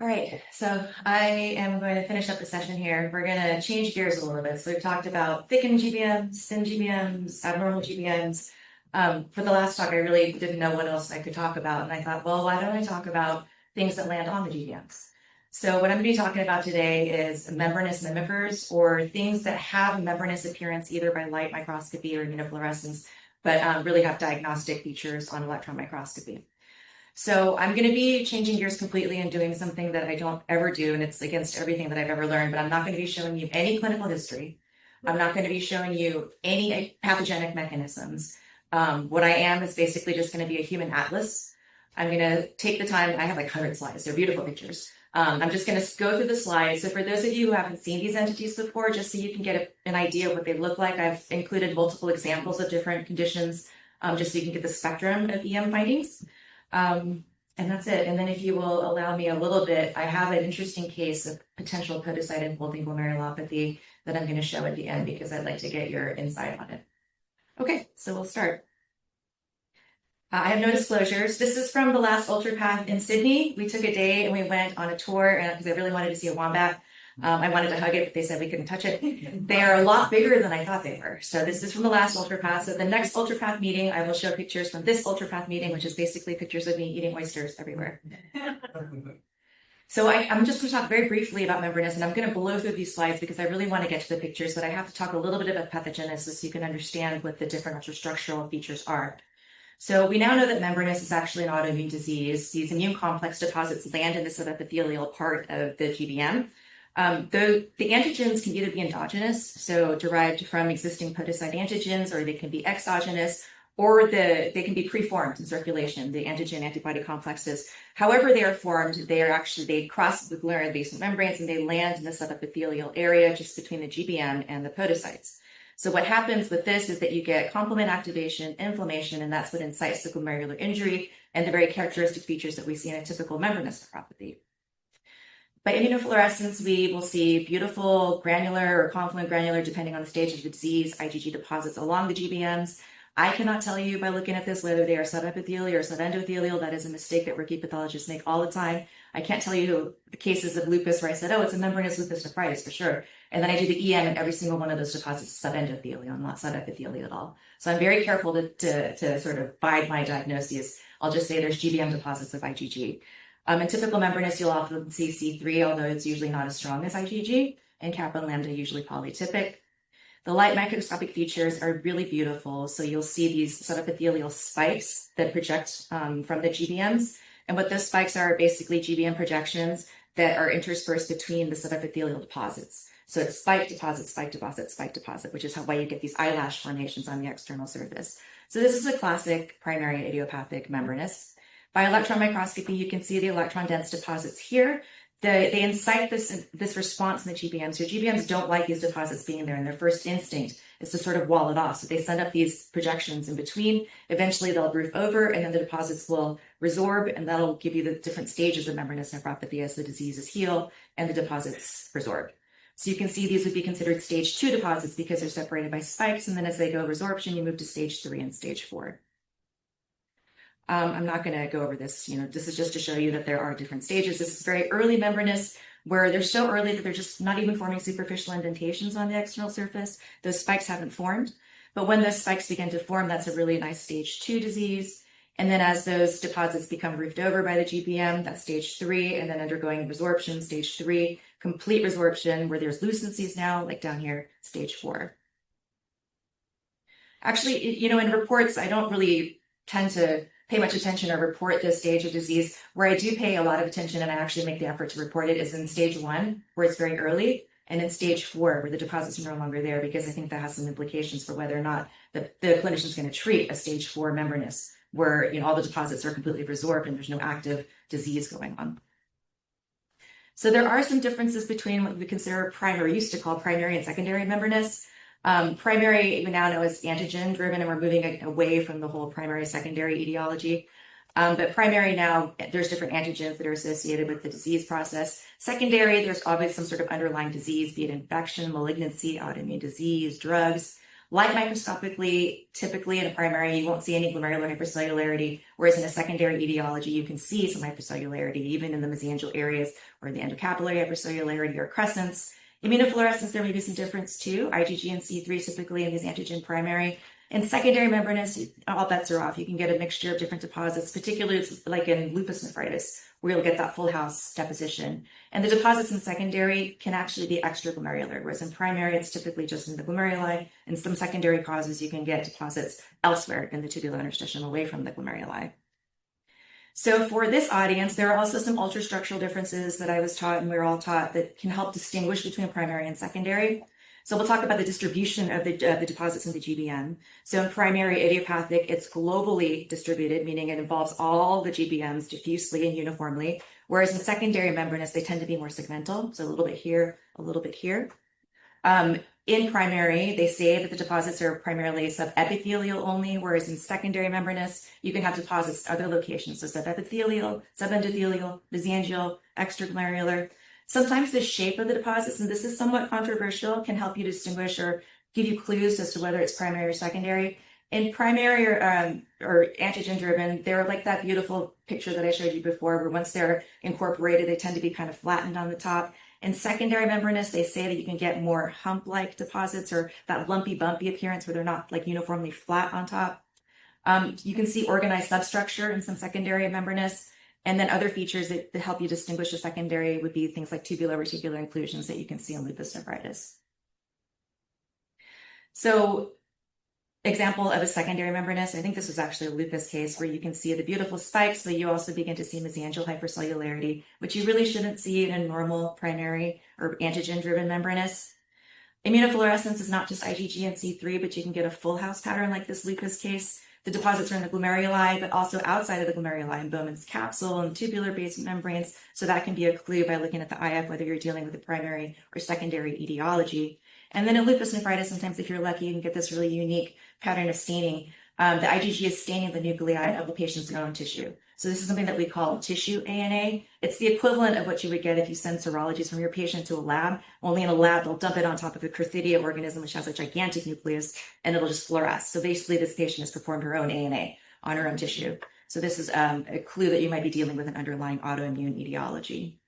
All right, so I am going to finish up the session here. We're going to change gears a little bit. So we've talked about thickened GBMs, thin GBMs, abnormal GBMs. For the last talk, I really didn't know what else I could talk about. And I thought, well, why don't I talk about things that land on the GBMs? So what I'm going to be talking about today is membranous mimickers, or things that have membranous appearance either by light microscopy or immunofluorescence, but really have diagnostic features on electron microscopy. So I'm going to be changing gears completely and doing something that I don't ever do, and it's against everything that I've ever learned, but I'm not going to be showing you any clinical history. I'm not going to be showing you any pathogenic mechanisms. What I am is basically just going to be a human atlas. I'm going to take the time. I have like 100 slides. They're beautiful pictures. I'm just going to go through the slides. So for those of you who haven't seen these entities before, just so you can get an idea of what they look like, I've included multiple examples of different conditions, just so you can get the spectrum of EM findings. And that's it. And then if you will allow me a little bit, I have an interesting case of potential podocyte enfolding glomerulopathy that I'm going to show at the end because I'd like to get your insight on it. Okay, so we'll start. I have no disclosures. This is from the last UltraPath in Sydney. We took a day and we went on a tour because I really wanted to see a wombat. I wanted to hug it, but they said we couldn't touch it. They are a lot bigger than I thought they were. So this is from the last UltraPath. So the next UltraPath meeting, I will show pictures from this UltraPath meeting, which is basically pictures of me eating oysters everywhere. So I'm just going to talk very briefly about membranous, and I'm going to blow through these slides because I really want to get to the pictures, but I have to talk a little bit about pathogenesis so you can understand what the different ultrastructural features are. So we now know that membranous is actually an autoimmune disease. These immune complex deposits land in the subepithelial part of the GBM. The antigens can either be endogenous, so derived from existing podocyte antigens, or they can be exogenous, or they can be preformed in circulation, the antigen antibody complexes. However they are formed, they cross the glomerular basement membranes and they land in the subepithelial area just between the GBM and the podocytes. So what happens with this is that you get complement activation, inflammation, and that's what incites the glomerular injury and the very characteristic features that we see in a typical membranous nephropathy. By immunofluorescence, we will see beautiful granular or confluent granular, depending on the stage of the disease, IgG deposits along the GBMs. I cannot tell you by looking at this whether they are subepithelial or subendothelial. That is a mistake that rookie pathologists make all the time. I can't tell you the cases of lupus where I said, oh, it's a membranous lupus nephritis for sure. And then I do the EM and every single one of those deposits is subendothelial, not subepithelial at all. So I'm very careful to sort of bide my diagnoses. I'll just say there's GBM deposits of IgG. In typical membranous, you'll often see C3, although it's usually not as strong as IgG, and kappa and lambda usually polytypic. The light microscopic features are really beautiful. So you'll see these subepithelial spikes that project from the GBMs. And what those spikes are basically GBM projections that are interspersed between the subepithelial deposits. So it's spike deposit, spike deposit, spike deposit, which is why you get these eyelash formations on the external surface. So this is a classic primary idiopathic membranous. By electron microscopy, you can see the electron dense deposits here. They incite this response in the GBM. So GBMs don't like these deposits being there, and their first instinct is to sort of wall it off. So they send up these projections in between. Eventually, they'll roof over, and then the deposits will resorb, and that'll give you the different stages of membranous nephropathy as the diseases heal and the deposits resorb. So you can see these would be considered stage 2 deposits because they're separated by spikes, and then as they go resorption, you move to stage 3 and stage 4. I'm not going to go over this. This is just to show you that there are different stages. This is very early membranous, where they're so early that they're just not even forming superficial indentations on the external surface. Those spikes haven't formed. But when those spikes begin to form, that's a really nice stage 2 disease. And then as those deposits become roofed over by the GBM, that's stage 3, and then undergoing resorption, stage 3, complete resorption, where there's lucencies now, like down here, stage 4. Actually, in reports, I don't really tend to pay much attention or report this stage of disease. Where I do pay a lot of attention and I actually make the effort to report it is in stage 1, where it's very early, and in stage 4, where the deposits are no longer there, because I think that has some implications for whether or not the clinician is going to treat a stage 4 membranous, where all the deposits are completely resorbed and there's no active disease going on. So there are some differences between what we consider primary, used to call primary and secondary membranous. Primary, we now know, is antigen driven, and we're moving away from the whole primary secondary etiology. But primary now, there's different antigens that are associated with the disease process. Secondary, there's obviously some sort of underlying disease, be it infection, malignancy, autoimmune disease, drugs. Light microscopically, typically in a primary, you won't see any glomerular hypercellularity, whereas in a secondary etiology, you can see some hypercellularity, even in the mesangial areas or the endocapillary hypercellularity or crescents. Immunofluorescence, there may be some difference too. IgG and C3 typically in these antigen primary. In secondary membranous, all bets are off. You can get a mixture of different deposits, particularly like in lupus nephritis, where you'll get that full house deposition. And the deposits in secondary can actually be extraglomerular, whereas in primary, it's typically just in the glomeruli. In some secondary causes, you can get deposits elsewhere in the tubular interstitium away from the glomeruli. So for this audience, there are also some ultrastructural differences that I was taught and we're all taught that can help distinguish between primary and secondary. So we'll talk about the distribution of the deposits in the GBM. So in primary idiopathic, it's globally distributed, meaning it involves all the GBMs diffusely and uniformly, whereas in secondary membranous, they tend to be more segmental, so a little bit here, a little bit here. In primary, they say that the deposits are primarily subepithelial only, whereas in secondary membranous, you can have deposits at other locations, so subepithelial, subendothelial, mesangial, extraglomerular. Sometimes the shape of the deposits, and this is somewhat controversial, can help you distinguish or give you clues as to whether it's primary or secondary. In primary or antigen-driven, they're like that beautiful picture that I showed you before, where once they're incorporated, they tend to be kind of flattened on the top. In secondary membranous, they say that you can get more hump-like deposits or that lumpy, bumpy appearance where they're not like uniformly flat on top. You can see organized substructure in some secondary membranous. And then other features that help you distinguish a secondary would be things like tubular reticular inclusions that you can see in lupus nephritis. So example of a secondary membranous, I think this was actually a lupus case where you can see the beautiful spikes, but you also begin to see mesangial hypercellularity, which you really shouldn't see in a normal primary or antigen-driven membranous. Immunofluorescence is not just IgG and C3, but you can get a full house pattern like this lupus case. The deposits are in the glomeruli, but also outside of the glomeruli in Bowman's capsule and tubular-based membranes. So that can be a clue by looking at the IF, whether you're dealing with a primary or secondary etiology. And then in lupus nephritis, sometimes if you're lucky, you can get this really unique pattern of staining. The IgG is staining the nuclei of the patient's own tissue. So this is something that we call tissue ANA. It's the equivalent of what you would get if you send serologies from your patient to a lab. Only in a lab, they'll dump it on top of a Crithidia organism, which has a gigantic nucleus, and it'll just fluoresce. So basically, this patient has performed her own ANA on her own tissue. So this is a clue that you might be dealing with an underlying autoimmune etiology.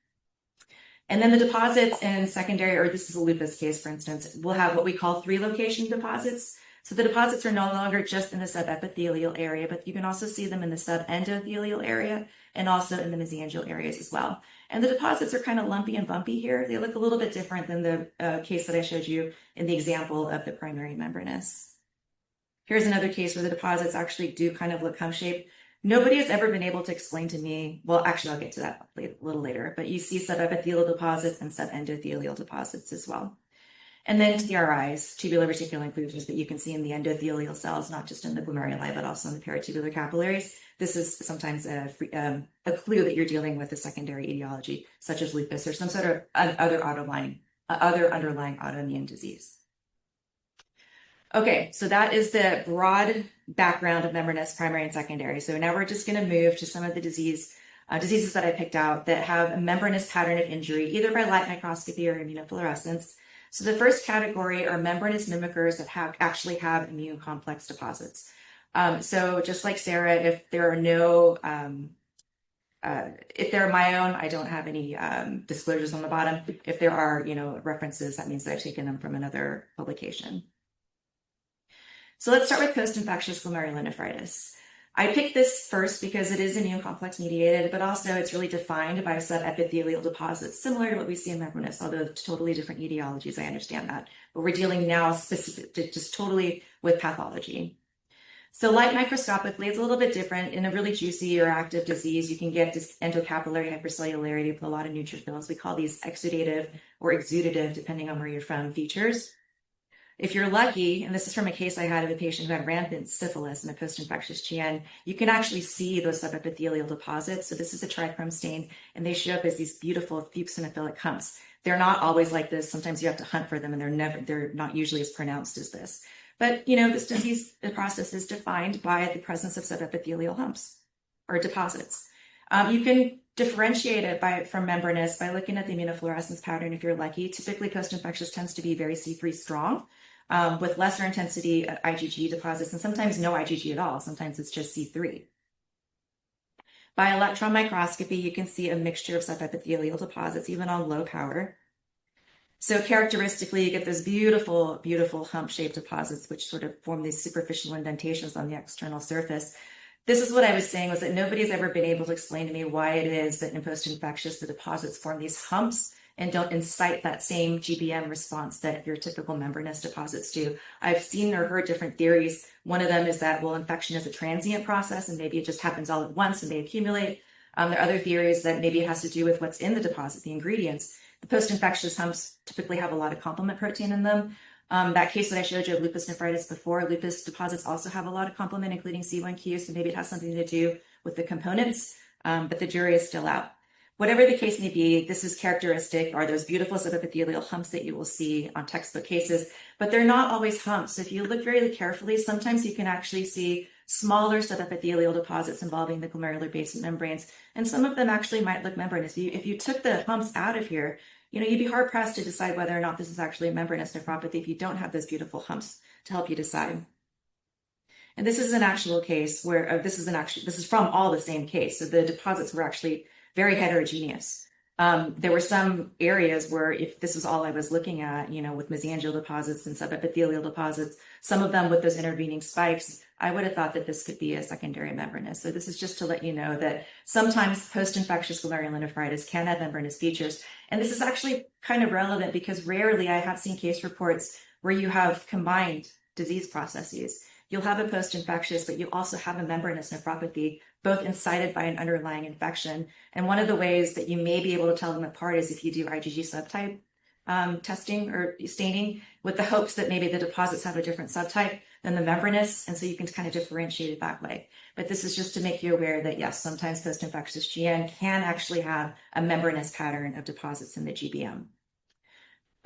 And then the deposits in secondary, or this is a lupus case, for instance, we'll have what we call 3-location deposits. So the deposits are no longer just in the subepithelial area, but you can also see them in the subendothelial area and also in the mesangial areas as well. And the deposits are kind of lumpy and bumpy here. They look a little bit different than the case that I showed you in the example of the primary membranous. Here's another case where the deposits actually do kind of look hump-shaped. Nobody has ever been able to explain to me, well, actually, I'll get to that a little later, but you see subepithelial deposits and subendothelial deposits as well. And then TRIs, tubular reticular inclusions that you can see in the endothelial cells, not just in the glomeruli, but also in the peritubular capillaries. This is sometimes a clue that you're dealing with a secondary etiology, such as lupus or some sort of other underlying autoimmune disease. Okay, so that is the broad background of membranous, primary and secondary. So now we're just going to move to some of the diseases that I picked out that have a membranous pattern of injury, either by light microscopy or immunofluorescence. So the first category are membranous mimickers that actually have immune complex deposits. So just like Sarah, if there are no, if they're my own, I don't have any disclosures on the bottom. If there are, references, that means that I've taken them from another publication. So let's start with post-infectious glomerulonephritis. I picked this first because it is immune complex mediated, but also it's really defined by subepithelial deposits, similar to what we see in membranous, although totally different etiologies, I understand that. But we're dealing now just totally with pathology. So light microscopically, it's a little bit different. In a really juicy or active disease, you can get this endocapillary hypercellularity with a lot of neutrophils. We call these exudative or exudative, depending on where you're from, features. If you're lucky, and this is from a case I had of a patient who had rampant syphilis and a post-infectious GN, you can actually see those subepithelial deposits. So this is a trichrome stain, and they show up as these beautiful fuchsinophilic humps. They're not always like this. Sometimes you have to hunt for them, and they're not usually as pronounced as this. But, this disease process is defined by the presence of subepithelial humps or deposits. You can differentiate it from membranous by looking at the immunofluorescence pattern if you're lucky. Typically, post-infectious tends to be very C3 strong. with lesser intensity IgG deposits, and sometimes no IgG at all. Sometimes it's just C3. By electron microscopy, you can see a mixture of subepithelial deposits, even on low power. So characteristically, you get those beautiful, beautiful hump-shaped deposits, which sort of form these superficial indentations on the external surface. This is what I was saying, was that nobody's ever been able to explain to me why it is that in post-infectious, the deposits form these humps and don't incite that same GBM response that your typical membranous deposits do. I've seen or heard different theories. One of them is that, well, infection is a transient process and maybe it just happens all at once and they accumulate. There are other theories that maybe it has to do with what's in the deposit, the ingredients. The post-infectious humps typically have a lot of complement protein in them. That case that I showed you of lupus nephritis before, lupus deposits also have a lot of complement, including C1q, so maybe it has something to do with the components, but the jury is still out. Whatever the case may be, this is characteristic, are those beautiful subepithelial humps that you will see on textbook cases, but they're not always humps. So if you look very carefully, sometimes you can actually see smaller subepithelial deposits involving the glomerular basement membranes, and some of them actually might look membranous. If you took the humps out of here, you'd be hard pressed to decide whether or not this is actually a membranous nephropathy if you don't have those beautiful humps to help you decide. And this is an actual case where this is from all the same case. So the deposits were actually very heterogeneous. There were some areas where if this was all I was looking at, with mesangial deposits and subepithelial deposits, some of them with those intervening spikes, I would have thought that this could be a secondary membranous. So this is just to let you know that sometimes post-infectious glomerulonephritis can have membranous features. And this is actually kind of relevant because rarely I have seen case reports where you have combined disease processes. You'll have a post-infectious, but you also have a membranous nephropathy, both incited by an underlying infection. And one of the ways that you may be able to tell them apart is if you do IgG subtype testing or staining, with the hopes that maybe the deposits have a different subtype than the membranous, and so you can kind of differentiate it that way. But this is just to make you aware that yes, sometimes post-infectious GN can actually have a membranous pattern of deposits in the GBM.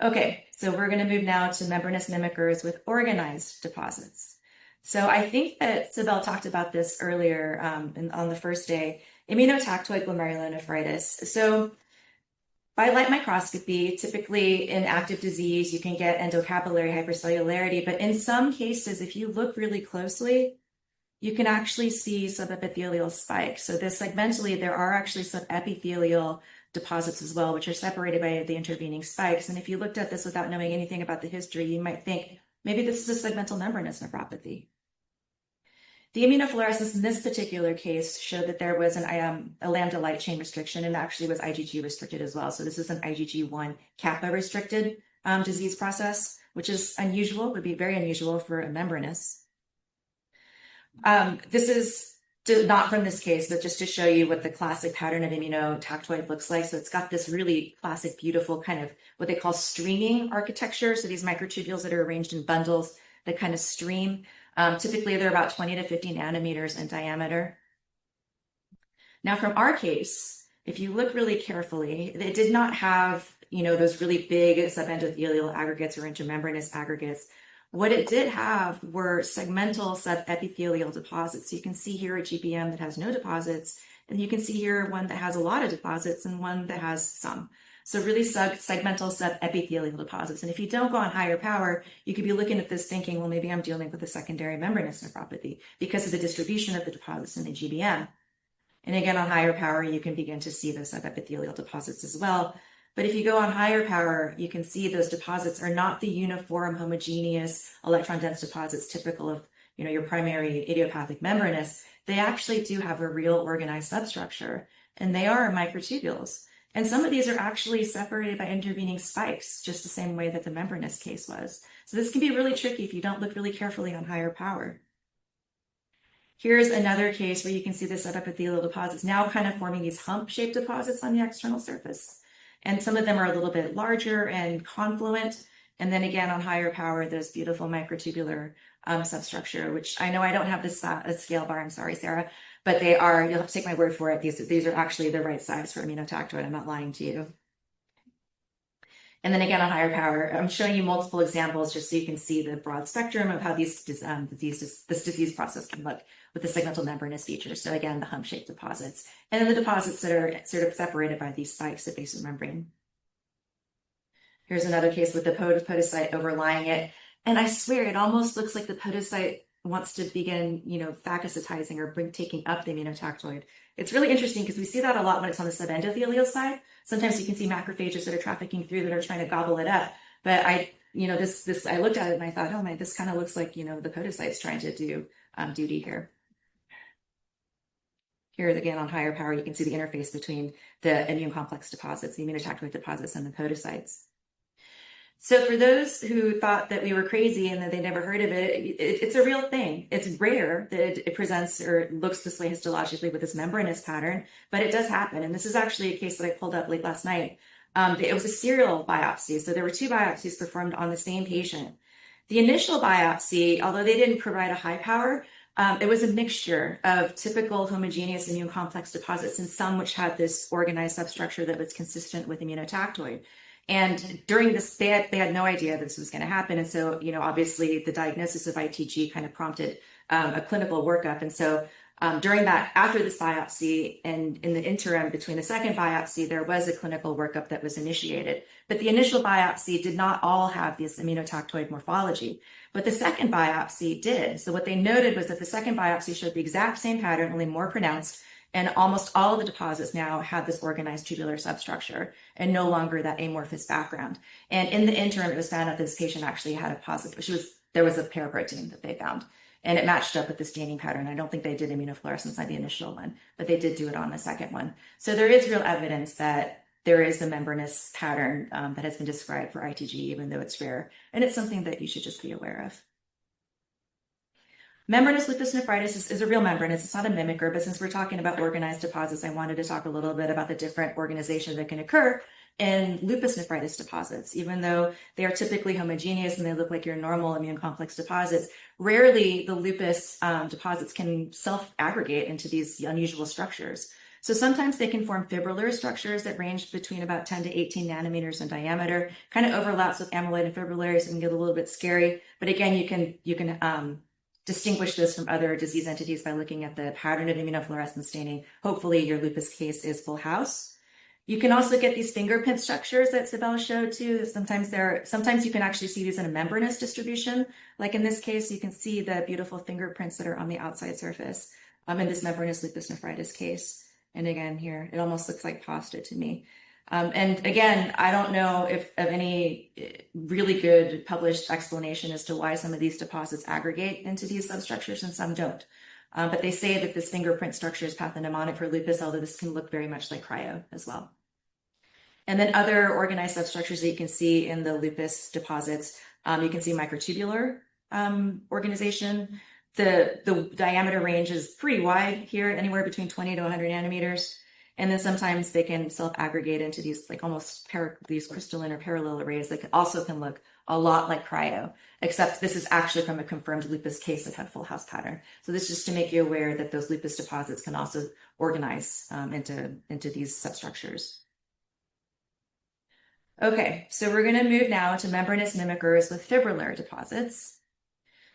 Okay, so we're going to move now to membranous mimickers with organized deposits. So I think that Sibel talked about this earlier on the first day, immunotactoid glomerulonephritis. So by light microscopy, typically in active disease, you can get endocapillary hypercellularity, but in some cases, if you look really closely, you can actually see subepithelial spikes. So this segmentally, there are actually subepithelial deposits as well, which are separated by the intervening spikes. And if you looked at this without knowing anything about the history, you might think maybe this is a segmental membranous nephropathy. The immunofluorescence in this particular case showed that there was a lambda light chain restriction and actually was IgG restricted as well. So this is an IgG1 kappa restricted disease process, which is unusual, would be very unusual for a membranous. This is not from this case, but just to show you what the classic pattern of immunotactoid looks like. So it's got this really classic, beautiful kind of what they call streaming architecture. So these microtubules that are arranged in bundles that kind of stream. Typically, they're about 20 to 50 nanometers in diameter. Now, from our case, if you look really carefully, it did not have, those really big subendothelial aggregates or intermembranous aggregates. What it did have were segmental subepithelial deposits. So you can see here a GBM that has no deposits, and you can see here one that has a lot of deposits and one that has some. So really segmental subepithelial deposits. And if you don't go on higher power, you could be looking at this thinking, well, maybe I'm dealing with a secondary membranous nephropathy because of the distribution of the deposits in the GBM. And again, on higher power, you can begin to see those subepithelial deposits as well. But if you go on higher power, you can see those deposits are not the uniform, homogeneous, electron-dense deposits typical of your primary idiopathic membranous. They actually do have a real organized substructure, and they are microtubules. And some of these are actually separated by intervening spikes, just the same way that the membranous case was. So this can be really tricky if you don't look really carefully on higher power. Here's another case where you can see the subepithelial deposits now kind of forming these hump-shaped deposits on the external surface. And some of them are a little bit larger and confluent. And then again, on higher power, those beautiful microtubular substructure, which I know I don't have this scale bar. I'm sorry, Sarah. But they are, you'll have to take my word for it. These are actually the right size for immunotactoid. I'm not lying to you. And then again, on higher power, I'm showing you multiple examples just so you can see the broad spectrum of how this disease process can look with the segmental membranous features. So again, the hump-shaped deposits, and then the deposits that are sort of separated by these spikes at basement membrane. Here's another case with the podocyte overlying it. And I swear it almost looks like the podocyte wants to begin, phagocytizing or taking up the immunotactoid. It's really interesting because we see that a lot when it's on the subendothelial side. Sometimes you can see macrophages that are trafficking through that are trying to gobble it up. But I looked at it and I thought, oh my, this kind of looks like, the podocyte's trying to do duty here. Here again on higher power, you can see the interface between the immune complex deposits, the immunotactoid deposits, and the podocytes. So for those who thought that we were crazy and that they never heard of it, it's a real thing. It's rare that it presents or looks this way histologically with this membranous pattern, but it does happen. And this is actually a case that I pulled up late last night. It was a serial biopsy. So there were 2 biopsies performed on the same patient. The initial biopsy, although they didn't provide a high power, it was a mixture of typical homogeneous immune complex deposits and some which had this organized substructure that was consistent with immunotactoid. And during this, they had no idea this was going to happen. And so, obviously the diagnosis of ITG kind of prompted a clinical workup. And so during that, after this biopsy and in the interim between the second biopsy, there was a clinical workup that was initiated. But the initial biopsy did not all have this immunotactoid morphology, but the second biopsy did. So what they noted was that the second biopsy showed the exact same pattern, only more pronounced. And almost all of the deposits now had this organized tubular substructure and no longer that amorphous background. And in the interim, it was found out this patient actually had a positive, there was a paraprotein that they found. And it matched up with the staining pattern. I don't think they did immunofluorescence on the initial one, but they did do it on the second one. So there is real evidence that there is a membranous pattern that has been described for ITG, even though it's rare. And it's something that you should just be aware of. Membranous lupus nephritis is a real membranous. It's not a mimicker, but since we're talking about organized deposits, I wanted to talk a little bit about the different organization that can occur in lupus nephritis deposits. Even though they are typically homogeneous and they look like your normal immune complex deposits, rarely the lupus deposits can self-aggregate into these unusual structures. So sometimes they can form fibrillar structures that range between about 10 to 18 nanometers in diameter, kind of overlaps with amyloid and fibrillaries and get a little bit scary. But again, you can distinguish this from other disease entities by looking at the pattern of immunofluorescence staining. Hopefully your lupus case is full house. You can also get these fingerprint structures that Sibel showed too. Sometimes you can actually see these in a membranous distribution. Like in this case, you can see the beautiful fingerprints that are on the outside surface in this membranous lupus nephritis case. And again, here, it almost looks like pasta to me. And again, I don't know of any really good published explanation as to why some of these deposits aggregate into these substructures and some don't. But they say that this fingerprint structure is pathognomonic for lupus, although this can look very much like cryo as well. And then other organized substructures that you can see in the lupus deposits, you can see microtubular organization. The diameter range is pretty wide here, anywhere between 20 to 100 nanometers. And then sometimes they can self-aggregate into these like almost these crystalline or parallel arrays that also can look a lot like cryo, except this is actually from a confirmed lupus case that had full house pattern. So this is just to make you aware that those lupus deposits can also organize into these substructures. Okay, so we're going to move now to membranous mimickers with fibrillar deposits.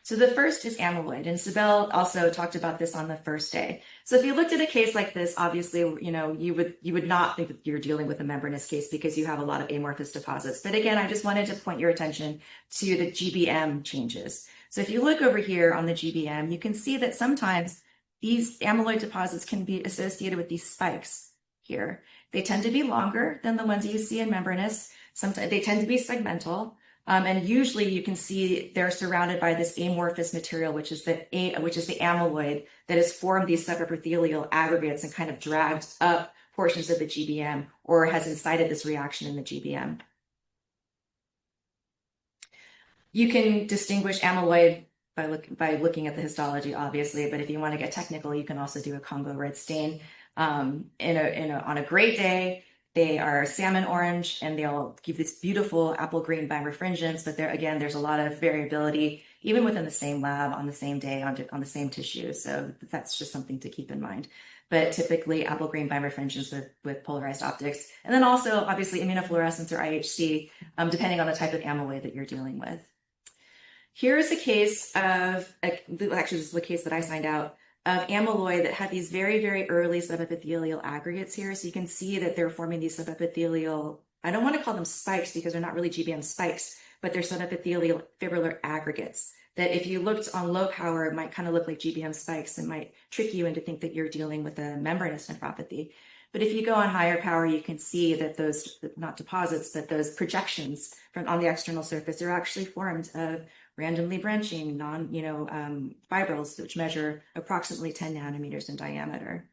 So the first is amyloid, and Sibel also talked about this on the first day. So if you looked at a case like this, obviously, you would not think that you're dealing with a membranous case because you have a lot of amorphous deposits. But again, I just wanted to point your attention to the GBM changes. So if you look over here on the GBM, you can see that sometimes these amyloid deposits can be associated with these spikes here. They tend to be longer than the ones you see in membranous. Sometimes they tend to be segmental. And usually you can see they're surrounded by this amorphous material, which is the amyloid that has formed these subepithelial aggregates and kind of dragged up portions of the GBM or has incited this reaction in the GBM. You can distinguish amyloid by looking at the histology, obviously, but if you want to get technical, you can also do a Congo red stain. On a great day, they are salmon orange and they'll give this beautiful apple green birefringence, but there's a lot of variability even within the same lab on the same day on the same tissue. So that's just something to keep in mind. But typically apple green birefringence with polarized optics. And then also obviously immunofluorescence or IHC, depending on the type of amyloid that you're dealing with. Here's a case of, actually this is the case that I signed out, of amyloid that had these very, very early subepithelial aggregates here. So you can see that they're forming these subepithelial I don't want to call them spikes because they're not really GBM spikes, but they're subepithelial fibrillar aggregates that if you looked on low power, it might kind of look like GBM spikes and might trick you into think that you're dealing with a membranous nephropathy. But if you go on higher power, you can see that those, not deposits, but those projections from on the external surface are actually formed of randomly branching fibrils, which measure approximately 10 nanometers in diameter.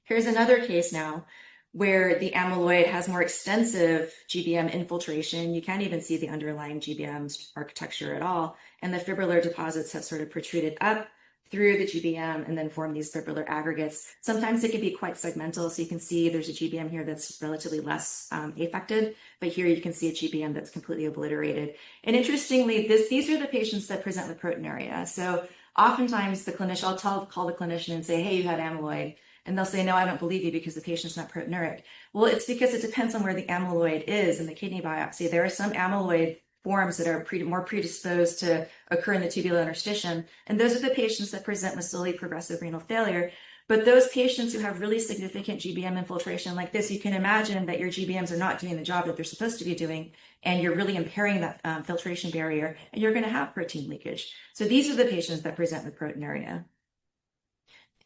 Here's another case now where the amyloid has more extensive GBM infiltration. You can't even see the underlying GBM architecture at all. And the fibrillar deposits have sort of protruded up through the GBM and then form these fibrillar aggregates. Sometimes it can be quite segmental. So you can see there's a GBM here that's relatively less affected, but here you can see a GBM that's completely obliterated. And interestingly, these are the patients that present with proteinuria. So oftentimes the clinician, I'll call the clinician and say, hey, you had amyloid. And they'll say, no, I don't believe you because the patient's not proteinuric. Well, it's because it depends on where the amyloid is in the kidney biopsy. There are some amyloid forms that are more predisposed to occur in the tubular interstitium. And those are the patients that present with slowly progressive renal failure. But those patients who have really significant GBM infiltration like this, you can imagine that your GBMs are not doing the job that they're supposed to be doing, and you're really impairing that filtration barrier, and you're going to have protein leakage. So these are the patients that present with proteinuria.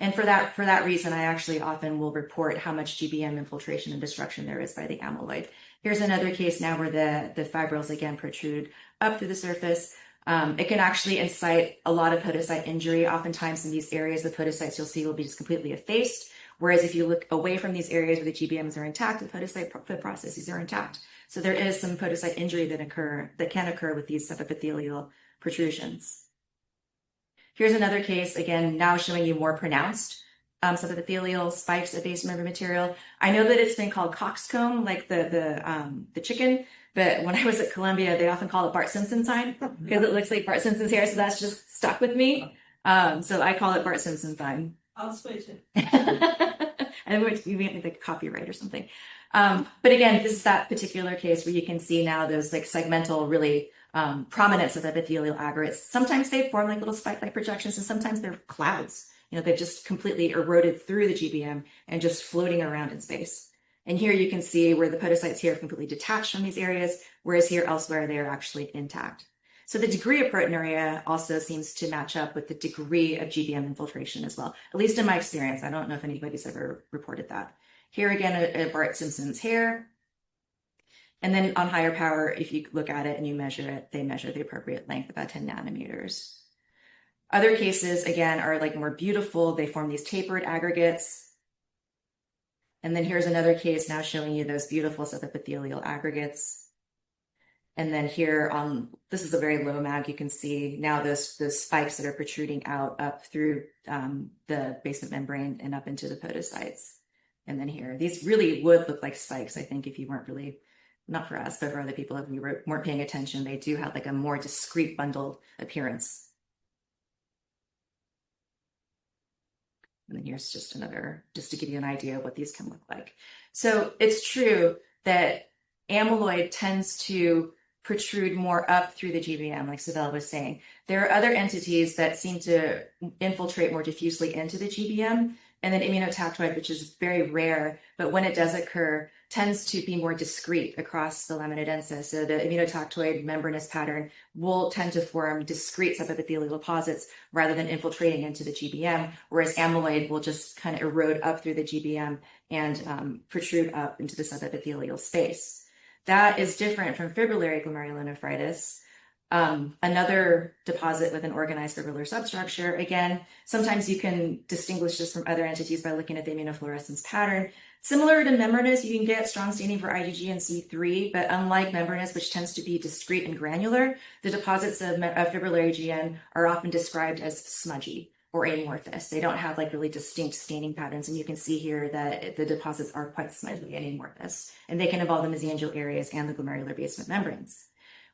And for that reason, I actually often will report how much GBM infiltration and destruction there is by the amyloid. Here's another case now where the fibrils again protrude up through the surface. It can actually incite a lot of podocyte injury. Oftentimes in these areas, the podocytes you'll see will be just completely effaced. Whereas if you look away from these areas where the GBMs are intact, the podocyte processes are intact. So there is some podocyte injury that can occur with these subepithelial protrusions. Here's another case, again, now showing you more pronounced subepithelial spikes of base membrane material. I know that it's been called coxcomb, like the chicken, but when I was at Columbia, they often call it Bart Simpson time because it looks like Bart Simpson's hair, so that's just stuck with me. So I call it Bart Simpson time. I'll switch it. I think you may like copyright or something. But again, this is that particular case where you can see now those like segmental, really prominent subepithelial aggregates. Sometimes they form like little spike-like projections, and sometimes they're clouds. They've just completely eroded through the GBM and just floating around in space. And here you can see where the podocytes here are completely detached from these areas, whereas here elsewhere they are actually intact. So the degree of proteinuria also seems to match up with the degree of GBM infiltration as well, at least in my experience. I don't know if anybody's ever reported that. Here again, a Bart Simpson's hair. And then on higher power, if you look at it and you measure it, they measure the appropriate length, about 10 nanometers. Other cases, again, are like more beautiful. They form these tapered aggregates. And then here's another case now showing you those beautiful subepithelial aggregates. And then here this is a very low mag. You can see now those spikes that are protruding out up through the basement membrane and up into the podocytes. And then here, these really would look like spikes, I think, if you weren't really, not for us, but for other people, if we weren't paying attention, they do have like a more discrete bundled appearance. And then here's just another, just to give you an idea of what these can look like. So it's true that amyloid tends to protrude more up through the GBM, like Savelle was saying. There are other entities that seem to infiltrate more diffusely into the GBM, and then immunotactoid, which is very rare, but when it does occur, tends to be more discrete across the lamina densa. So the immunotactoid membranous pattern will tend to form discrete subepithelial deposits rather than infiltrating into the GBM, whereas amyloid will just kind of erode up through the GBM and protrude up into the subepithelial space. That is different from fibrillary glomerulonephritis. Another deposit with an organized fibrillar substructure. Again, sometimes you can distinguish this from other entities by looking at the immunofluorescence pattern. Similar to membranous, you can get strong staining for IgG and C3, but unlike membranous, which tends to be discrete and granular, the deposits of fibrillary GN are often described as smudgy or amorphous. They don't have like really distinct staining patterns, and you can see here that the deposits are quite smudgy and amorphous, and they can involve the mesangial areas and the glomerular basement membranes.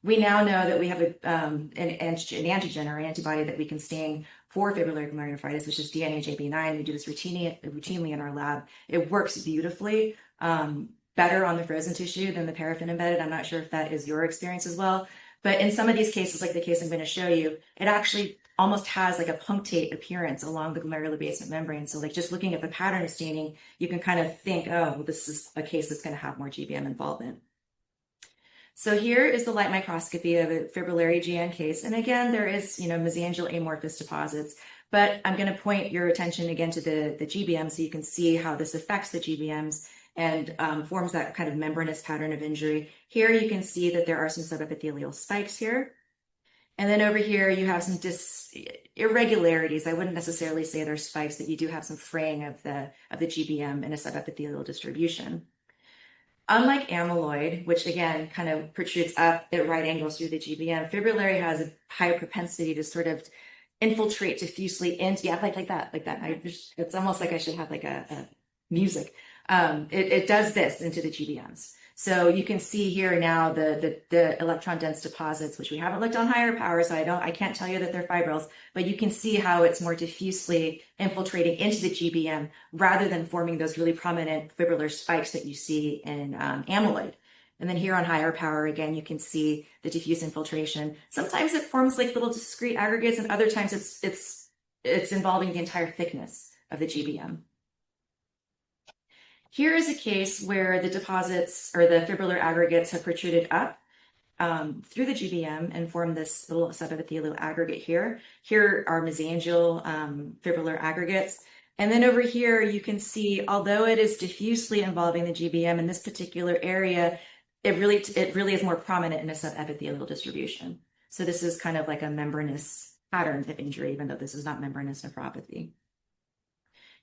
We now know that we have an antigen or antibody that we can stain for fibrillary glomerulonephritis, which is DNAJB9. We do this routinely in our lab. It works beautifully, better on the frozen tissue than the paraffin embedded. I'm not sure if that is your experience as well, But in some of these cases, like the case I'm going to show you, it actually almost has like a punctate appearance along the glomerular basement membrane. So like just looking at the pattern of staining, you can kind of think, oh, well, this is a case that's going to have more GBM involvement. So here is the light microscopy of a fibrillary GN case. And again, there is, mesangial amorphous deposits, but I'm going to point your attention again to the GBM so you can see how this affects the GBMs and forms that kind of membranous pattern of injury. Here you can see that there are some subepithelial spikes here. And then over here you have some irregularities. I wouldn't necessarily say they're spikes, but you do have some fraying of the GBM in a subepithelial distribution. Unlike amyloid, which again kind of protrudes up at right angles through the GBM, fibrillary has a higher propensity to sort of infiltrate diffusely into, like that. It's almost like I should have like a music. It does this into the GBMs. So you can see here now the electron dense deposits, which we haven't looked on higher power, so I can't tell you that they're fibrils, but you can see how it's more diffusely infiltrating into the GBM rather than forming those really prominent fibrillar spikes that you see in amyloid. And then here on higher power, again, you can see the diffuse infiltration. Sometimes it forms like little discrete aggregates, and other times it's involving the entire thickness of the GBM. Here is a case where the deposits or the fibrillar aggregates have protruded up through the GBM and formed this little subepithelial aggregate here. Here are mesangial fibrillar aggregates. And then over here, you can see, although it is diffusely involving the GBM in this particular area, it really is more prominent in a subepithelial distribution. So this is kind of like a membranous pattern of injury, even though this is not membranous nephropathy.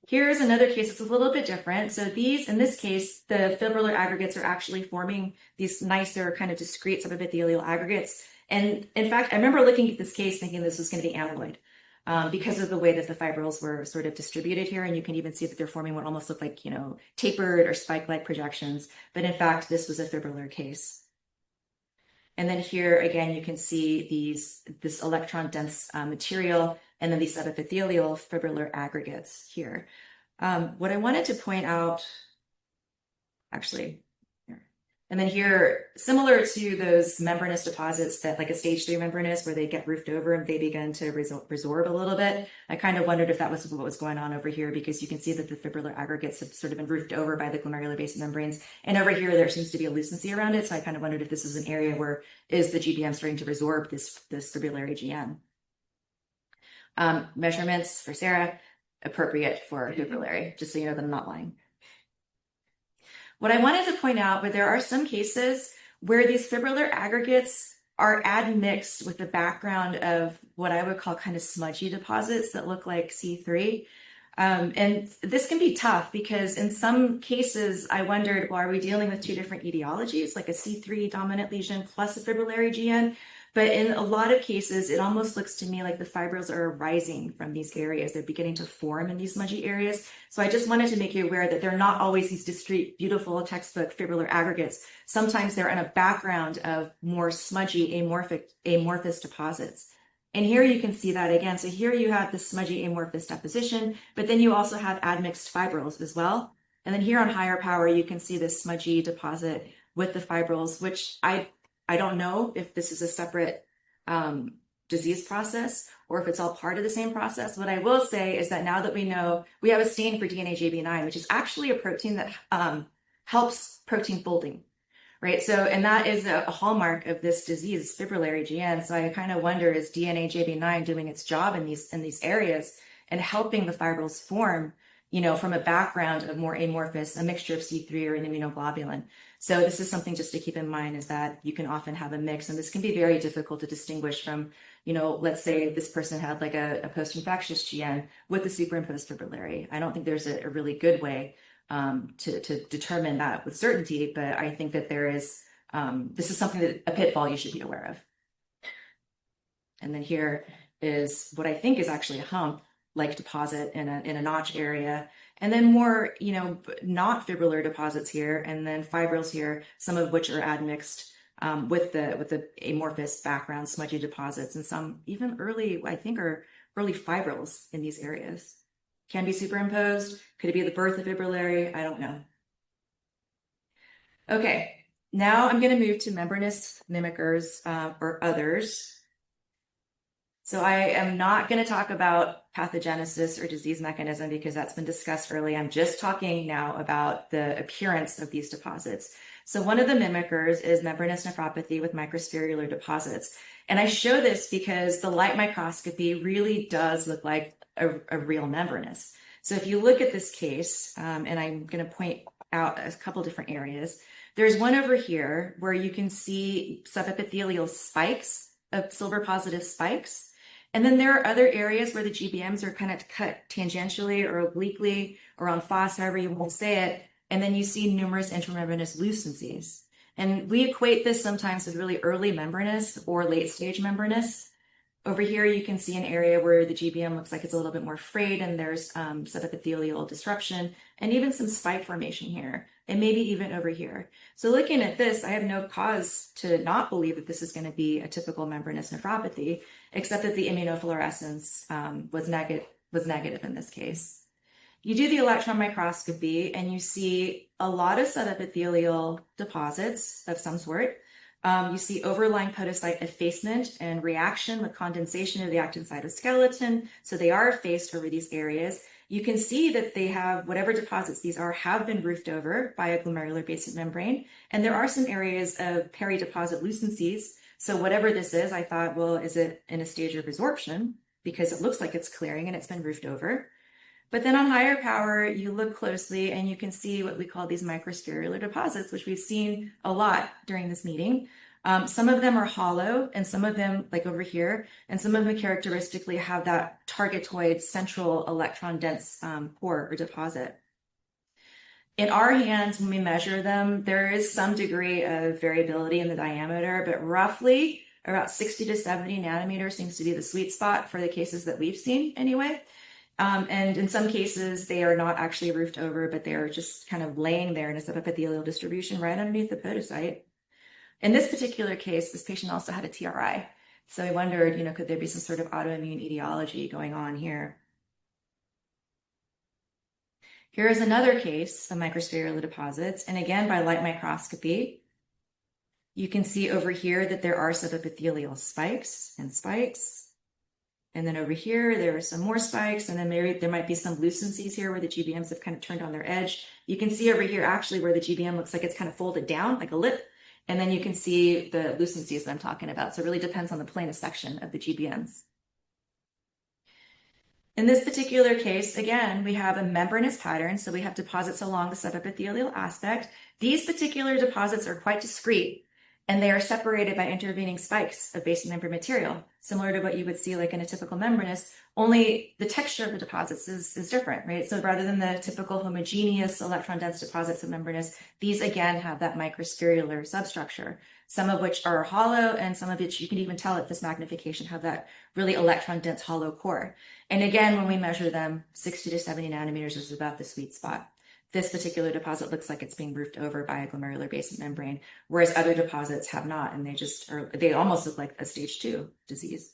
Here's another case that's a little bit different. So in this case, the fibrillar aggregates are actually forming these nicer kind of discrete subepithelial aggregates. And in fact, I remember looking at this case thinking this was going to be amyloid because of the way that the fibrils were sort of distributed here. And you can even see that they're forming what almost look like, tapered or spike-like projections. But in fact, this was a fibrillar case. And then here again, you can see this electron dense material and then these subepithelial fibrillar aggregates here. What I wanted to point out, actually, here. And then here, similar to those membranous deposits that like a stage 3 membranous where they get roofed over and they begin to resorb a little bit, I kind of wondered if that was what was going on over here because you can see that the fibrillar aggregates have sort of been roofed over by the glomerular basement membranes. And over here, there seems to be a lucency around it. So I kind of wondered if this is an area where is the GBM starting to resorb this fibrillary GN. Measurements for Sarah, appropriate for fibrillary, just so you know that I'm not lying. What I wanted to point out, but there are some cases where these fibrillar aggregates are admixed with the background of what I would call kind of smudgy deposits that look like C3. And this can be tough because in some cases, I wondered, well, are we dealing with two different etiologies, like a C3 dominant lesion plus a fibrillary GN? But in a lot of cases, it almost looks to me like the fibrils are arising from these areas. They're beginning to form in these smudgy areas. So I just wanted to make you aware that they're not always these discrete, beautiful textbook fibrillar aggregates. Sometimes they're in a background of more smudgy amorphous deposits. And here you can see that again. So here you have the smudgy amorphous deposition, but then you also have admixed fibrils as well. And then here on higher power, you can see this smudgy deposit with the fibrils, which I don't know if this is a separate disease process or if it's all part of the same process. What I will say is that now that we know, we have a stain for DNA JB9, which is actually a protein that helps protein folding, right? So, and that is a hallmark of this disease, fibrillary GN. So I kind of wonder, is DNA JB9 doing its job in these areas and helping the fibrils form, from a background of more amorphous, a mixture of C3 or an immunoglobulin. So this is something just to keep in mind, is that you can often have a mix, and this can be very difficult to distinguish from, let's say this person had like a post-infectious GN with a superimposed fibrillary. I don't think there's a really good way to determine that with certainty, but I think that there is, this is something that a pitfall you should be aware of. And then here is what I think is actually a hump-like deposit in a notch area. And then more, not fibrillar deposits here, and then fibrils here, some of which are admixed with the amorphous background, smudgy deposits, and some even early, I think, are early fibrils in these areas. Can be superimposed. Could it be the birth of fibrillary? I don't know. Okay, Now I'm going to move to membranous mimickers or others. So I am not going to talk about pathogenesis or disease mechanism because that's been discussed early. I'm just talking now about the appearance of these deposits. So one of the mimickers is membranous nephropathy with microspherular deposits. And I show this because the light microscopy really does look like a real membranous. So if you look at this case, and I'm going to point out a couple different areas, there's one over here where you can see subepithelial spikes of silver positive spikes. And then there are other areas where the GBMs are kind of cut tangentially or obliquely or on fossa, however you want to say it. And then you see numerous intramembranous lucencies. And we equate this sometimes with really early membranous or late stage membranous. Over here, you can see an area where the GBM looks like it's a little bit more frayed and there's subepithelial disruption and even some spike formation here, and maybe even over here. So looking at this, I have no cause to not believe that this is going to be a typical membranous nephropathy, except that the immunofluorescence was negative in this case. You do the electron microscopy and you see a lot of subepithelial deposits of some sort. You see overlying podocyte effacement and reaction with condensation of the actin cytoskeleton. So they are effaced over these areas. You can see that they have, whatever deposits these are, have been roofed over by a glomerular basement membrane. And there are some areas of peri-deposit lucencies. So whatever this is, I thought, well, is it in a stage of resorption? Because it looks like it's clearing and it's been roofed over. But then on higher power, you look closely and you can see what we call these microspherular deposits, which we've seen a lot during this meeting. Some of them are hollow and some of them, like over here, and some of them characteristically have that targetoid central electron dense pore or deposit. In our hands, when we measure them, there is some degree of variability in the diameter, but roughly about 60 to 70 nanometers seems to be the sweet spot for the cases that we've seen anyway. And in some cases, they are not actually roofed over, but they are just kind of laying there in a subepithelial distribution right underneath the podocyte. In this particular case, this patient also had a TRI. So I wondered, could there be some sort of autoimmune etiology going on here? Here is another case of microspherular deposits. And again, by light microscopy, you can see over here that there are subepithelial spikes and spikes. And then over here, there are some more spikes, and then there might be some lucencies here where the GBMs have kind of turned on their edge. You can see over here actually where the GBM looks like it's kind of folded down like a lip. And then you can see the lucencies that I'm talking about. So it really depends on the plane of section of the GBMs. In this particular case, again, we have a membranous pattern. So we have deposits along the subepithelial aspect. These particular deposits are quite discrete, and they are separated by intervening spikes of basement membrane material, similar to what you would see like in a typical membranous, only the texture of the deposits is different, right? So rather than the typical homogeneous electron dense deposits of membranous, these again have that microspherular substructure, some of which are hollow and some of which you can even tell at this magnification have that really electron dense hollow core. And again, when we measure them, 60 to 70 nanometers is about the sweet spot. This particular deposit looks like it's being roofed over by a glomerular basement membrane, whereas other deposits have not, and they almost look like a stage 2 disease.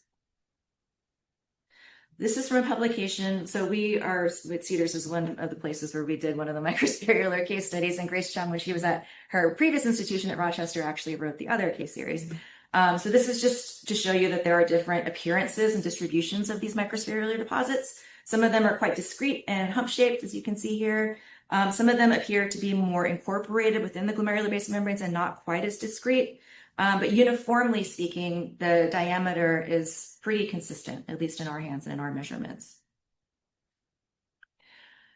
This is from a publication. So we are, with Cedars is one of the places where we did one of the microspherular case studies, and Grace Chung, when she was at her previous institution at Rochester, actually wrote the other case series. So this is just to show you that there are different appearances and distributions of these microspherular deposits. Some of them are quite discrete and hump-shaped, as you can see here. Some of them appear to be more incorporated within the glomerular basement membranes and not quite as discrete. But uniformly speaking, the diameter is pretty consistent, at least in our hands and in our measurements.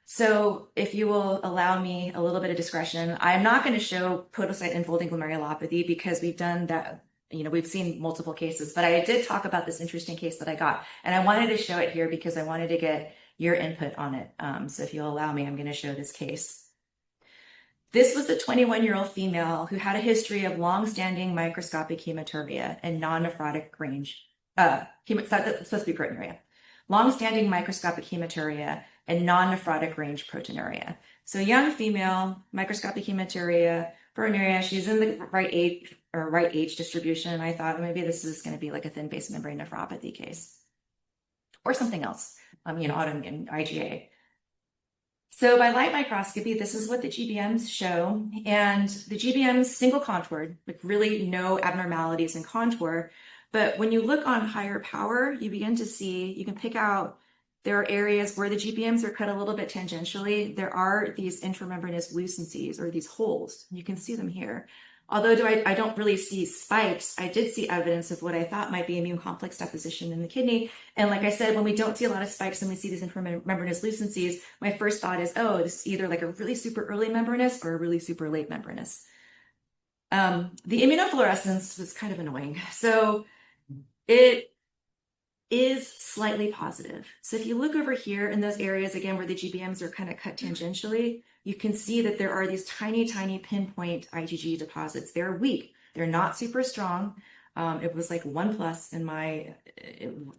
So if you will allow me a little bit of discretion, I'm not going to show podocyte infolding glomerulopathy because we've done that. We've seen multiple cases, but I did talk about this interesting case that I got, and I wanted to show it here because I wanted to get your input on it. So if you'll allow me, I'm going to show this case. This was a 21-year-old female who had a history of long-standing microscopic hematuria and non-nephrotic range. That's supposed to be proteinuria. Long-standing microscopic hematuria and non-nephrotic range proteinuria. So young female, microscopic hematuria, proteinuria, she's in the right age distribution. I thought maybe this is going to be like a thin basement membrane nephropathy case or something else, autoimmune IgA. So by light microscopy, this is what the GBMs show. And the GBMs single contoured, with really no abnormalities in contour. But when you look on higher power, you begin to see, you can pick out there are areas where the GBMs are cut a little bit tangentially. There are these intramembranous lucencies or these holes. You can see them here. Although I don't really see spikes, I did see evidence of what I thought might be immune complex deposition in the kidney. And like I said, when we don't see a lot of spikes and we see these intramembranous lucencies, my first thought is, oh, this is either like a really super early membranous or a really super late membranous. The immunofluorescence was kind of annoying. So it is slightly positive. So if you look over here in those areas, again, where the GBMs are kind of cut tangentially, you can see that there are these tiny, tiny pinpoint IgG deposits. They're weak. They're not super strong. It was like 1+ in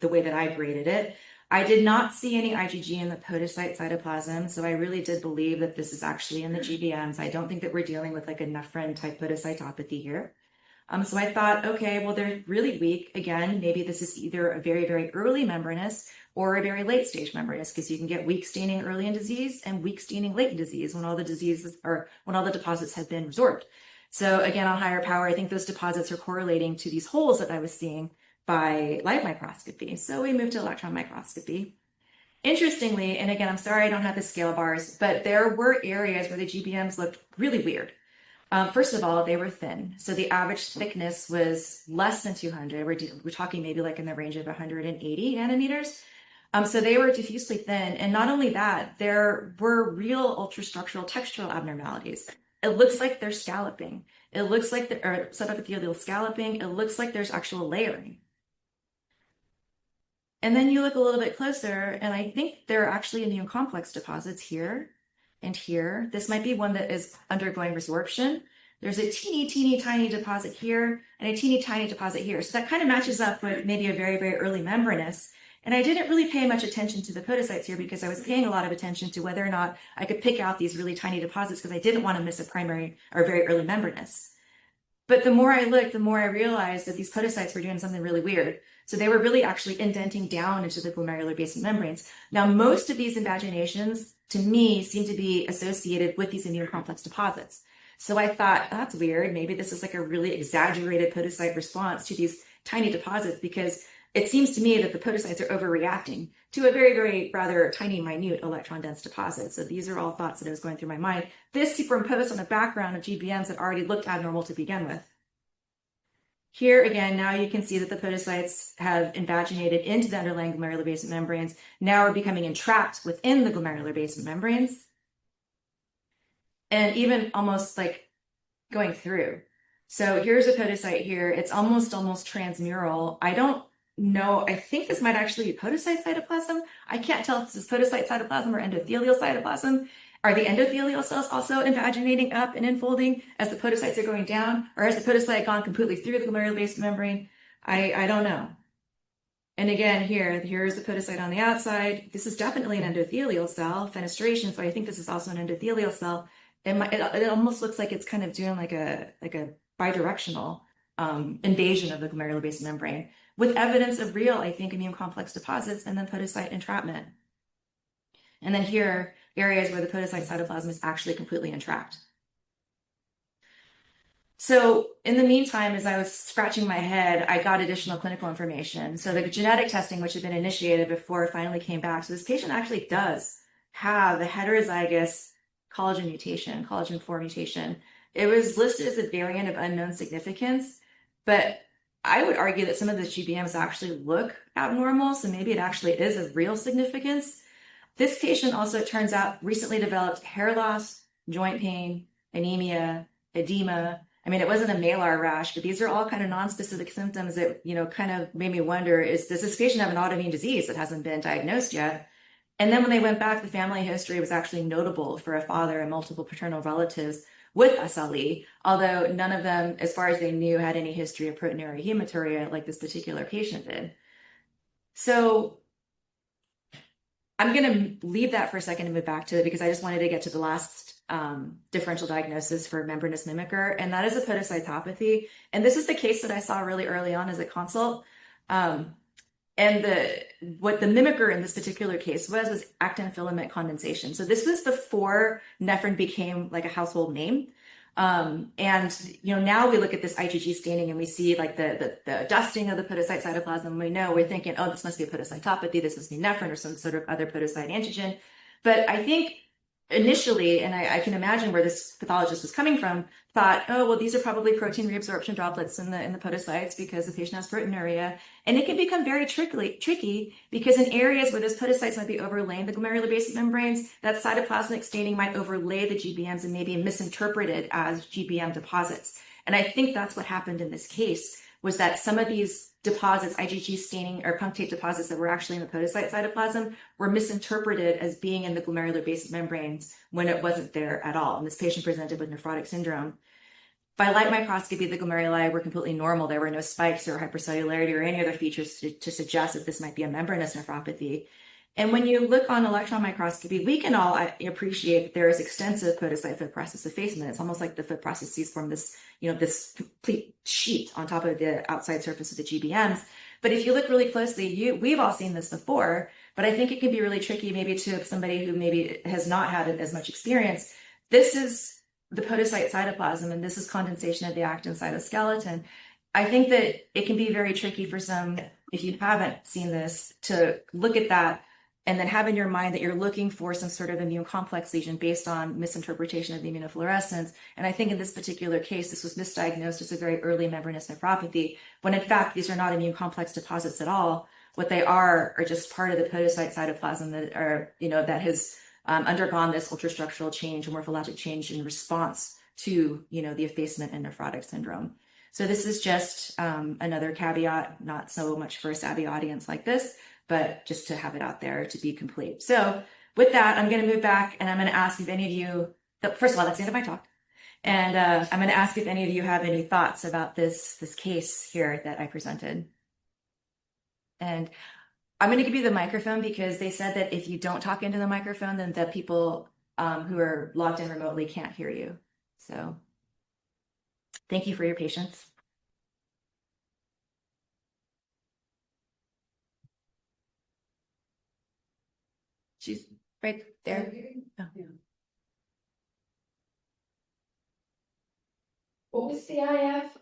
the way that I graded it. I did not see any IgG in the podocyte cytoplasm, so I really did believe that this is actually in the GBMs. I don't think that we're dealing with like a nephrin type podocytopathy here. So I thought, okay, well, they're really weak. Again, maybe this is either a very, very early membranous or a very late stage membranous, because you can get weak staining early in disease and weak staining late in disease when all the deposits have been resorbed. So again, on higher power, I think those deposits are correlating to these holes that I was seeing by light microscopy. So we moved to electron microscopy. Interestingly, and again, I'm sorry I don't have the scale bars, but there were areas where the GBMs looked really weird. First of all, they were thin. So the average thickness was less than 200. We're talking maybe like in the range of 180 nanometers. So they were diffusely thin. And not only that, there were real ultrastructural textural abnormalities. It looks like they're scalloping. It looks like they're subepithelial scalloping. It looks like there's actual layering. And then you look a little bit closer, and I think there are actually immune complex deposits here and here. This might be one that is undergoing resorption. There's a teeny, teeny, tiny deposit here and a teeny, tiny deposit here. So that kind of matches up with maybe a very, very early membranous. And I didn't really pay much attention to the podocytes here because I was paying a lot of attention to whether or not I could pick out these really tiny deposits because I didn't want to miss a primary or very early membranous. But the more I looked, the more I realized that these podocytes were doing something really weird. So they were really actually indenting down into the glomerular basement membranes. Now, most of these invaginations, to me, seem to be associated with these immune complex deposits. So I thought, that's weird. Maybe this is like a really exaggerated podocyte response to these tiny deposits, because it seems to me that the podocytes are overreacting to a very, very rather tiny, minute electron dense deposit. So these are all thoughts that I was going through my mind. This superimposed on a background of GBMs that already looked abnormal to begin with. Here again, now you can see that the podocytes have invaginated into the underlying glomerular basement membranes. Now are becoming entrapped within the glomerular basement membranes. And even almost like going through. So here's a podocyte here. It's almost transmural. I don't know. I think this might actually be podocyte cytoplasm. I can't tell if this is podocyte cytoplasm or endothelial cytoplasm. Are the endothelial cells also invaginating up and enfolding as the podocytes are going down? Or has the podocyte gone completely through the glomerular basement membrane? I don't know. And again, here's the podocyte on the outside. This is definitely an endothelial cell, fenestration, so I think this is also an endothelial cell. It almost looks like it's kind of doing like a bidirectional invasion of the glomerular basement membrane with evidence of real, I think, immune complex deposits and then podocyte entrapment. And then here, areas where the podocyte cytoplasm is actually completely entrapped. So in the meantime, as I was scratching my head, I got additional clinical information. So the genetic testing, which had been initiated before, finally came back. So this patient actually does have a heterozygous collagen mutation, collagen 4 mutation. It was listed as a variant of unknown significance, but I would argue that some of the GBMs actually look abnormal, so maybe it actually is of real significance. This patient also, it turns out, recently developed hair loss, joint pain, anemia, edema. I mean, it wasn't a malar rash, but these are all kind of non-specific symptoms that, kind of made me wonder, does this patient have an autoimmune disease that hasn't been diagnosed yet? And then when they went back, the family history was actually notable for a father and multiple paternal relatives with SLE, although none of them, as far as they knew, had any history of proteinuria hematuria like this particular patient did. So I'm going to leave that for a second and move back to it because I just wanted to get to the last differential diagnosis for membranous mimicker, and that is a podocytopathy. And this is the case that I saw really early on as a consult. And what the mimicker in this particular case was actin filament condensation. So this was before nephrin became like a household name. And now we look at this IgG staining and we see like the dusting of the podocyte cytoplasm. We're thinking, oh, this must be a podocytopathy. This must be nephrin or some sort of other podocyte antigen. But I think initially, and I can imagine where this pathologist was coming from, thought, oh, well, these are probably protein reabsorption droplets in the podocytes because the patient has proteinuria. And it can become very tricky because in areas where those podocytes might be overlaying the glomerular basement membranes, that cytoplasmic staining might overlay the GBMs and maybe misinterpreted as GBM deposits. And I think that's what happened in this case, was that some of these deposits, IgG staining or punctate deposits that were actually in the podocyte cytoplasm, were misinterpreted as being in the glomerular basement membranes when it wasn't there at all. And this patient presented with nephrotic syndrome. By light microscopy, the glomeruli were completely normal. There were no spikes or hypercellularity or any other features to suggest that this might be a membranous nephropathy. And when you look on electron microscopy, we can all appreciate that there is extensive podocyte foot process effacement. It's almost like the foot processes form this, this complete sheet on top of the outside surface of the GBMs. But if you look really closely, we've all seen this before, but I think it can be really tricky maybe to somebody who maybe has not had as much experience. This is the podocyte cytoplasm, and this is condensation of the actin cytoskeleton. I think that it can be very tricky for some, if you haven't seen this, to look at that and then have in your mind that you're looking for some sort of immune complex lesion based on misinterpretation of the immunofluorescence. And I think in this particular case, this was misdiagnosed as a very early membranous nephropathy, when in fact, these are not immune complex deposits at all. What they are just part of the podocyte cytoplasm that are, that has undergone this ultrastructural change or morphologic change in response to, the effacement and nephrotic syndrome. So this is just another caveat, not so much for a savvy audience like this, but just to have it out there to be complete. So with that, I'm going to move back and I'm going to ask if any of you, first of all, that's the end of my talk. And I'm going to ask if any of you have any thoughts about this case here that I presented. And I'm going to give you the microphone because they said that if you don't talk into the microphone, then the people who are logged in remotely can't hear you. So thank you for your patience. She's right there. Oh. What was the IF?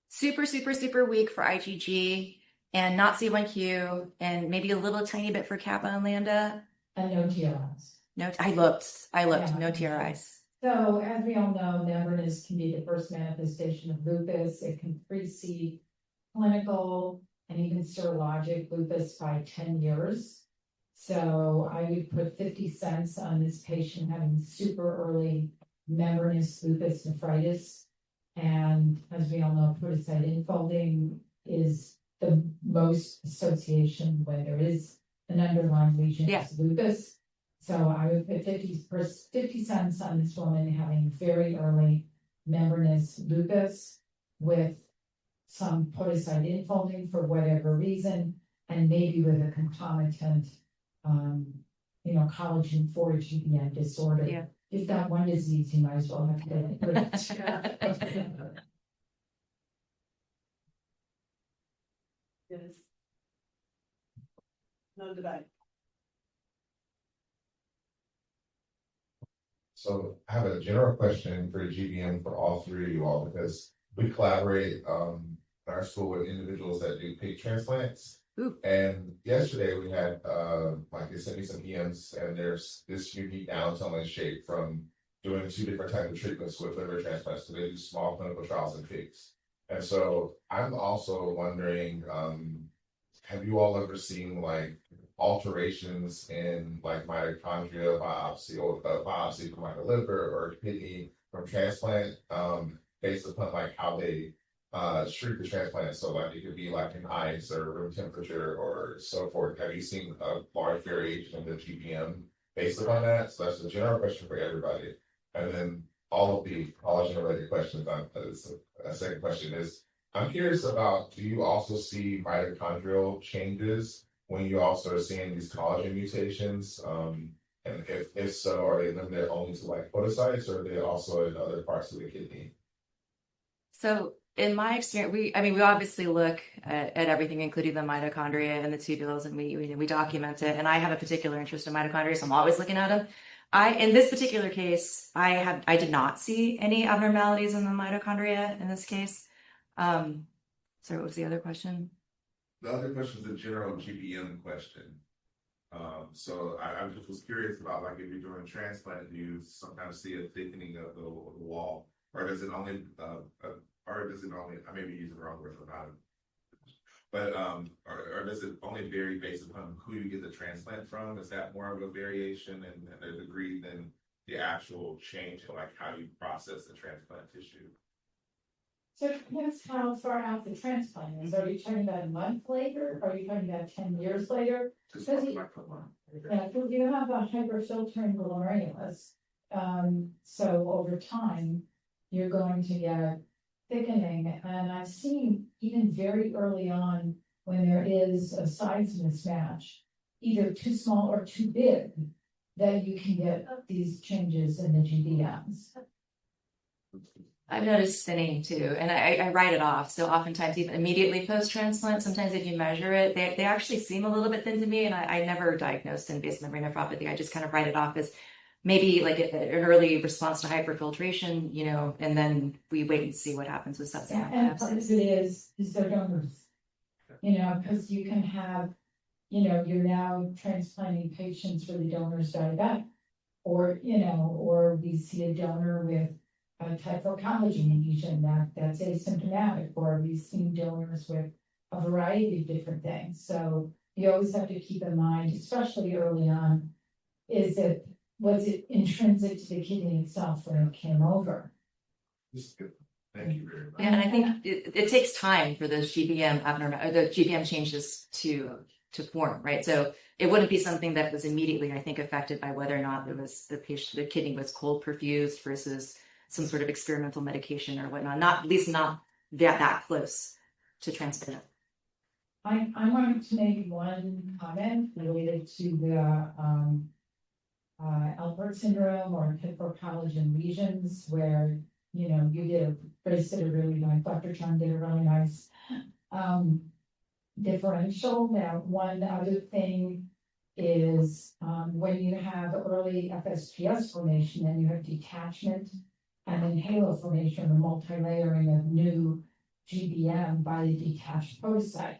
Super, super, super weak for IgG and not C1q and maybe a little tiny bit for kappa and lambda. And no TRIs. No, I looked, Yeah. no TRIs. So as we all know, membranous can be the first manifestation of lupus. It can precede clinical and even serologic lupus by 10 years. So I would put 50 cents on this patient having super early membranous lupus nephritis. And as we all know, podocyte infolding is the most association when there is an underlying lesion of lupus. So I would put 50 cents on this woman having very early membranous lupus with some podocyte infolding for whatever reason, and maybe with a concomitant, collagen 4 GBM disorder. Yeah. If that one disease, you might as well have to Yes. No debate. So I have a general question for GBM for all three of you all, because we collaborate in our school with individuals that do pig transplants. Ooh. And yesterday we had they sent me some EMs, and there's this unique anatomical shape from doing 2 different types of treatments with liver transplants. So they do small clinical trials in pigs. And so I'm also wondering, have you all ever seen alterations in mitochondria biopsy or biopsy from a liver or kidney from transplant based upon how they treat the transplant? So it could be in ice or room temperature or so forth. Have you seen a large variation in the GBM based upon that? So that's a general question for everybody. And then all of the collagen related questions. A second question is, I'm curious about, do you also see mitochondrial changes when you also are seeing these collagen mutations? And if so, are they limited only to podocytes, or are they also in other parts of the kidney? So In my experience, we obviously look at everything, including the mitochondria and the tubules, and we document it. And I have a particular interest in mitochondria, so I'm always looking at them. In this particular case, I did not see any abnormalities in the mitochondria in this case. Sorry, what was the other question? The other question is a general GBM question. So I just was curious about, like, if you're doing transplant, do you sometimes see a thickening of the wall, or does it only, I may be using the wrong word about it, but or does it only vary based upon who you get the transplant from? Is that more of a variation in a degree than the actual change in, like, how you process the transplant tissue? So it depends how far out the transplant is. Are you talking about a month later? Are you talking about 10 years later? Because you have a hyperfiltering glomerulus. So over time, you're going to get thickening. And I've seen even very early on when there is a size mismatch, either too small or too big, that you can get these changes in the GBMs. I've noticed thinning too, and I write it off. So oftentimes, even immediately post-transplant, sometimes if you measure it, they actually seem a little bit thin to me, and I never diagnosed invasive membrane nephropathy. I just kind of write it off as maybe like an early response to hyperfiltration, and then we wait and see what happens with subsequent And part of it is their donors, because you can have, you're now transplanting patients where the donor's diabetic, or we see a donor with a type 4 collagen lesion that's asymptomatic, or we've seen donors with a variety of different things. So you always have to keep in mind, especially early on, was it intrinsic to the kidney itself when it came over? Thank you very much. Yeah, and I think it takes time for those GBM or the GBM changes to form, right? So it wouldn't be something that was immediately, I think, affected by whether or not the kidney was cold perfused versus some sort of experimental medication or whatnot. At least not that close to transplant. I wanted to make one comment related to the Alport syndrome or type 4 collagen lesions, where you did a really nice, Dr. Chung did a really nice differential. Now, one other thing is when you have early FSGS formation and you have detachment and then halo formation or multi-layering of new GBM by the detached podocyte.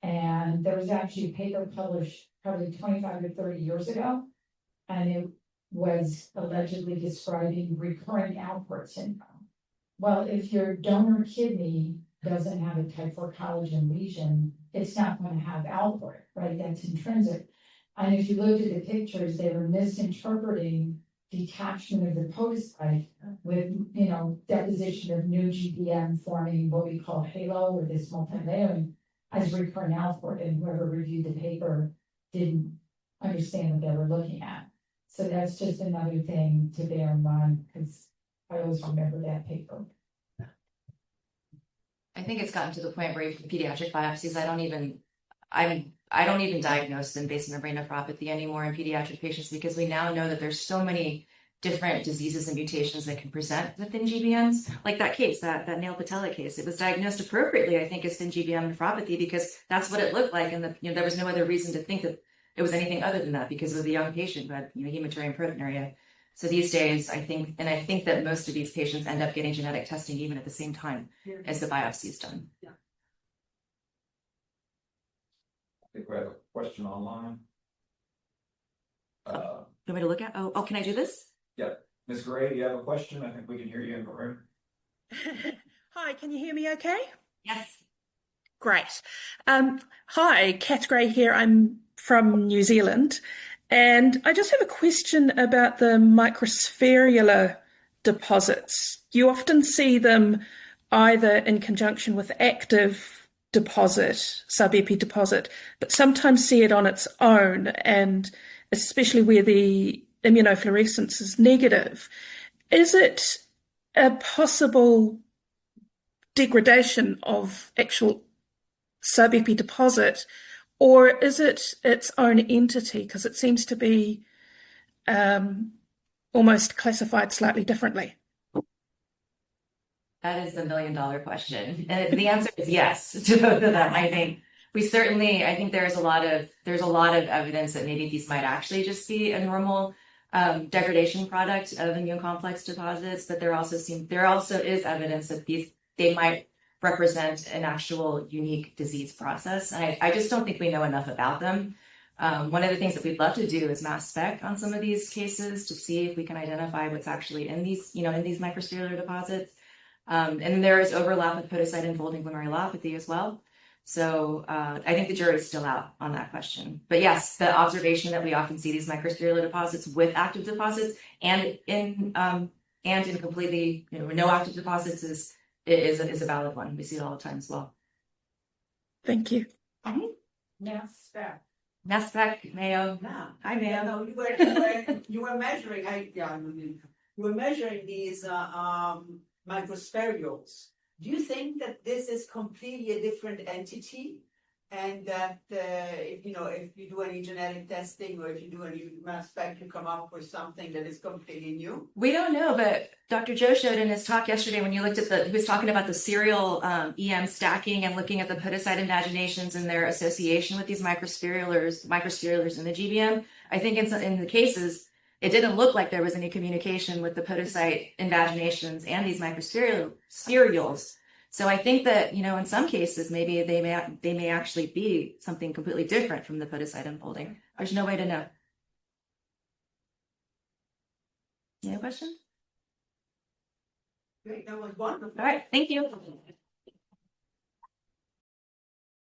And there was actually a paper published probably 25 or 30 years ago, and it was allegedly describing recurrent Alport syndrome. Well, if your donor kidney doesn't have a type 4 collagen lesion, it's not going to have Alport, right? That's intrinsic. And if you looked at the pictures, they were misinterpreting detachment of the podocyte with, deposition of new GBM forming what we call halo, or this multi-layering, as recurrent Alport, and whoever reviewed the paper didn't understand what they were looking at. So that's just another thing to bear in mind, because I always remember that paper. I think it's gotten to the point where for pediatric biopsies, I don't even diagnose invasive membrane nephropathy anymore in pediatric patients, because we now know that there's so many different diseases and mutations that can present with thin GBMs. Like that case, that Neil Patella case, it was diagnosed appropriately, I think, as thin GBM nephropathy, because that's what it looked like, and there was no other reason to think that it was anything other than that, because it was a young patient who had hematuria and proteinuria. So these days, I think that most of these patients end up getting genetic testing even at the same time as the biopsy is done. Yeah. I think we have a question online. You want me to look at? Oh, can I do this? Yeah. Ms. Gray, you have a question? I think we can hear you in the room. Hi, can you hear me okay? Yes. Great. Hi, Kath Gray here. I'm from New Zealand, and I just have a question about the microspherular deposits. You often see them either in conjunction with active deposit, subepi deposit, but sometimes see it on its own, and especially where the immunofluorescence is negative. Is it a possible degradation of actual subepi deposit, or is it its own entity? Because it seems to be almost classified slightly differently. That is the $1,000,000 question. And the answer is yes to both of them. I think there's a lot of evidence that maybe these might actually just be a normal degradation product of immune complex deposits, but there also is evidence that they might represent an actual unique disease process. And I just don't think we know enough about them. One of the things that we'd love to do is mass spec on some of these cases to see if we can identify what's actually in these microspherular deposits. And there is overlap with podocyte unfolding glomerulopathy as well. So I think the jury is still out on that question. But yes, the observation that we often see these microspherular deposits with active deposits and in completely no active deposits is a valid one. We see it all the time as well. Thank you. Mass spec. Mass spec, Mayo. No. Hi, Mayo. No, you were measuring. You were measuring these microspherules. Do you think that this is completely a different entity, and that if you do any genetic testing or if you do any mass spec, you come up with something that is completely new? We don't know, but Dr. Joe showed in his talk yesterday when you looked at he was talking about the serial EM stacking and looking at the podocyte invaginations and their association with these microspherulars in the GBM. I think in the cases, it didn't look like there was any communication with the podocyte invaginations and these microspherules. So I think that, in some cases, maybe they may actually be something completely different from the podocyte unfolding. There's no way to know. Any questions? Great, that was wonderful. All right, thank you.